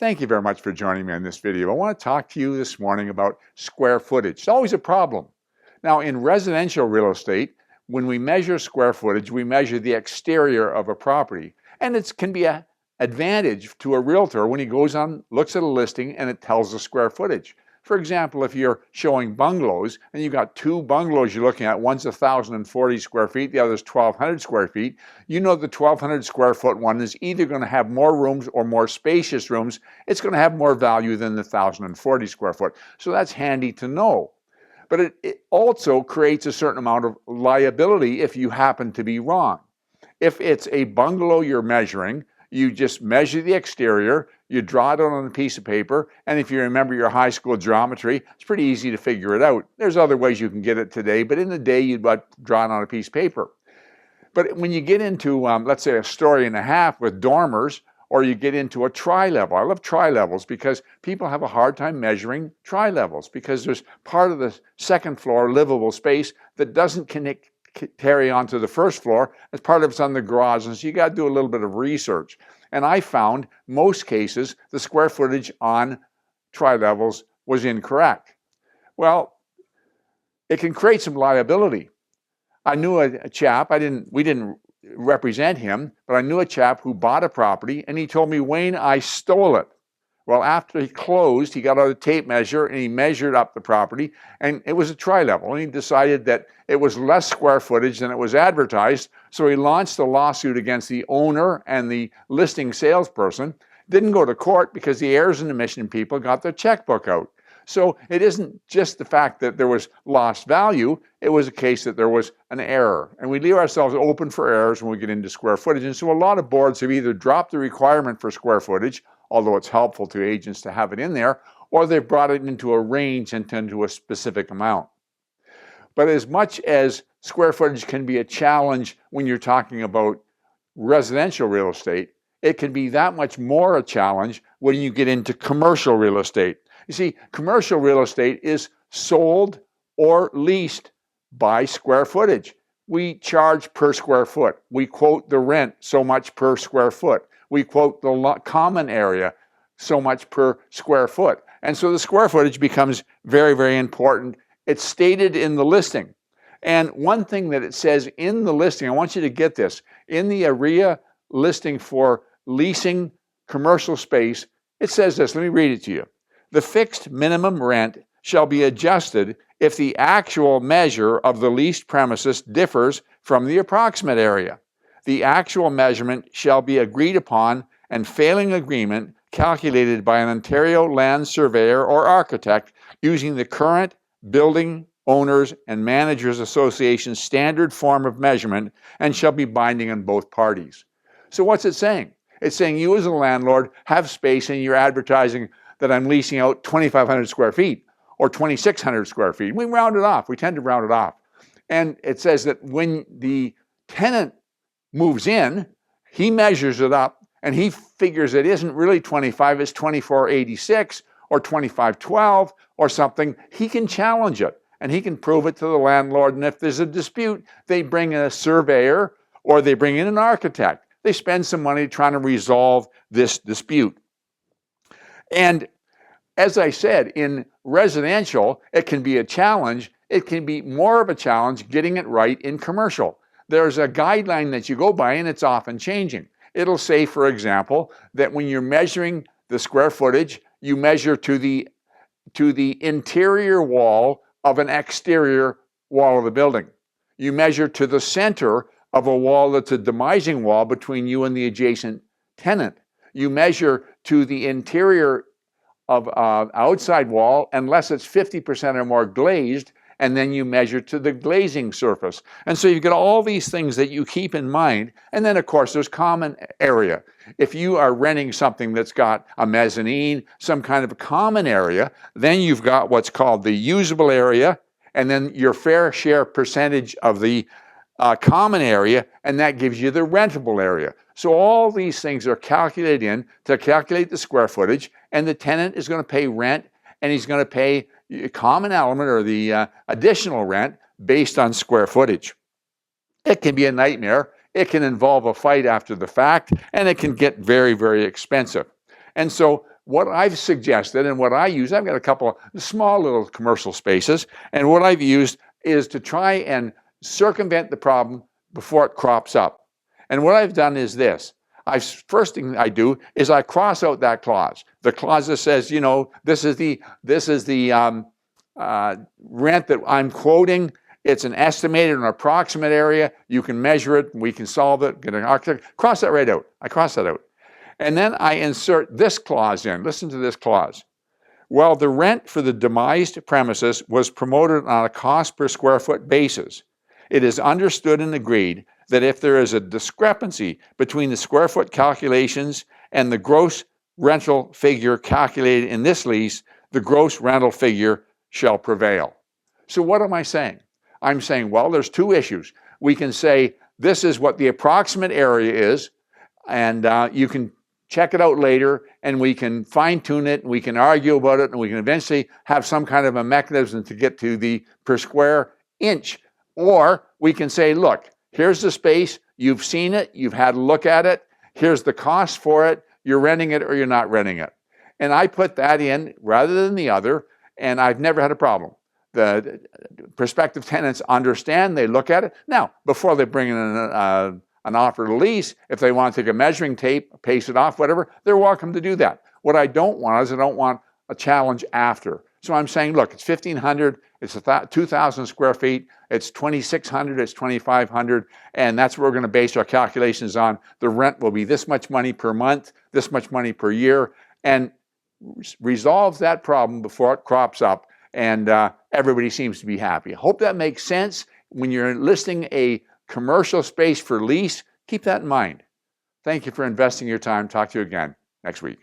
Thank you very much for joining me on this video. I want to talk to you this morning about square footage. It's always a problem. Now, in residential real estate, when we measure square footage, we measure the exterior of a property. And it can be an advantage to a realtor when he goes on, looks at a listing, and it tells the square footage. For example, if you're showing bungalows and you've got two bungalows you're looking at, one's 1,040 square feet, the other's 1,200 square feet, you know the 1,200 square foot one is either going to have more rooms or more spacious rooms. It's going to have more value than the 1,040 square foot. So that's handy to know. But it also creates a certain amount of liability if you happen to be wrong. If it's a bungalow you're measuring, you just measure the exterior, you draw it out on a piece of paper, and if you remember your high school geometry, it's pretty easy to figure it out. There's other ways you can get it today, but in the day you'd draw it on a piece of paper. But when you get into, let's say, a story and a half with dormers, or you get into a tri-level. I love tri-levels because people have a hard time measuring tri-levels because there's part of the second floor livable space that doesn't carry on to the first floor, as part of it's on the garage, and so you got to do a little bit of research. And I found most cases the square footage on tri-levels was incorrect. Well, it can create some liability. I knew a chap, we didn't represent him, but I knew a chap who bought a property, and he told me, "Wayne, I stole it." Well, after he closed, he got out a tape measure and he measured up the property, and it was a tri-level, and he decided that it was less square footage than it was advertised, so he launched a lawsuit against the owner and the listing salesperson. Didn't go to court because the heirs and omission people got their checkbook out. So it isn't just the fact that there was lost value, it was a case that there was an error. And we leave ourselves open for errors when we get into square footage. And so a lot of boards have either dropped the requirement for square footage, although it's helpful to agents to have it in there, or they've brought it into a range and into a specific amount. But as much as square footage can be a challenge when you're talking about residential real estate, it can be that much more a challenge when you get into commercial real estate. You see, commercial real estate is sold or leased by square footage. We charge per square foot. We quote the rent so much per square foot. We quote the common area so much per square foot. And so the square footage becomes very, very important. It's stated in the listing. And one thing that it says in the listing, I want you to get this, in the AREA listing for leasing commercial space, it says this, let me read it to you. The fixed minimum rent shall be adjusted if the actual measure of the leased premises differs from the approximate area. The actual measurement shall be agreed upon, and failing agreement, calculated by an Ontario land surveyor or architect using the current Building Owners and Managers Association standard form of measurement, and shall be binding on both parties. So what's it saying? It's saying you as a landlord have space and you're advertising that I'm leasing out 2,500 square feet or 2,600 square feet. We round it off. We tend to round it off. And it says that when the tenant moves in, he measures it up and he figures it isn't really 25, it's 2486 or 2512 or something. He can challenge it and he can prove it to the landlord. And if there's a dispute, they bring in a surveyor or they bring in an architect. They spend some money trying to resolve this dispute. And as I said, in residential, it can be a challenge. It can be more of a challenge getting it right in commercial. There's a guideline that you go by, and it's often changing. It'll say, for example, that when you're measuring the square footage, you measure to the interior wall of an exterior wall of the building. You measure to the center of a wall that's a demising wall between you and the adjacent tenant. You measure to the interior of outside wall unless it's 50% or more glazed, and then you measure to the glazing surface. And so you've got all these things that you keep in mind. And then, of course, there's common area. If you are renting something that's got a mezzanine, some kind of a common area, then you've got what's called the usable area, and then your fair share percentage of the common area, and that gives you the rentable area. So all these things are calculated in to calculate the square footage, and the tenant is going to pay rent, and he's going to pay a common element or the additional rent based on square footage. It can be a nightmare. It can involve a fight after the fact, and it can get very, very expensive. And so what I've suggested and what I use, I've got a couple of small little commercial spaces, and what I've used is to try and circumvent the problem before it crops up. And what I've done is this. First thing I do is I cross out that clause. The clause that says, you know, this is the rent that I'm quoting. It's an estimated or approximate area. You can measure it. We can solve it. Get an architect. Cross that right out. I cross that out. And then I insert this clause in. Listen to this clause. Well, the rent for the demised premises was promoted on a cost per square foot basis. It is understood and agreed that if there is a discrepancy between the square foot calculations and the gross rental figure calculated in this lease, the gross rental figure shall prevail. So what am I saying? I'm saying, well, there's two issues. We can say this is what the approximate area is, and you can check it out later, and we can fine-tune it, and we can argue about it, and we can eventually have some kind of a mechanism to get to the per square inch. Or we can say, look, here's the space, you've seen it, you've had a look at it, here's the cost for it, you're renting it or you're not renting it. And I put that in rather than the other, and I've never had a problem. The prospective tenants understand, they look at it. Now, before they bring in an offer to lease, if they want to take a measuring tape, paste it off, whatever, they're welcome to do that. What I don't want is I don't want a challenge after. So I'm saying, look, it's 1,500, it's 2,000 square feet, it's 2,600, it's 2,500, and that's what we're going to base our calculations on. The rent will be this much money per month, this much money per year, and resolves that problem before it crops up, and everybody seems to be happy. I hope that makes sense. When you're listing a commercial space for lease, keep that in mind. Thank you for investing your time. Talk to you again next week.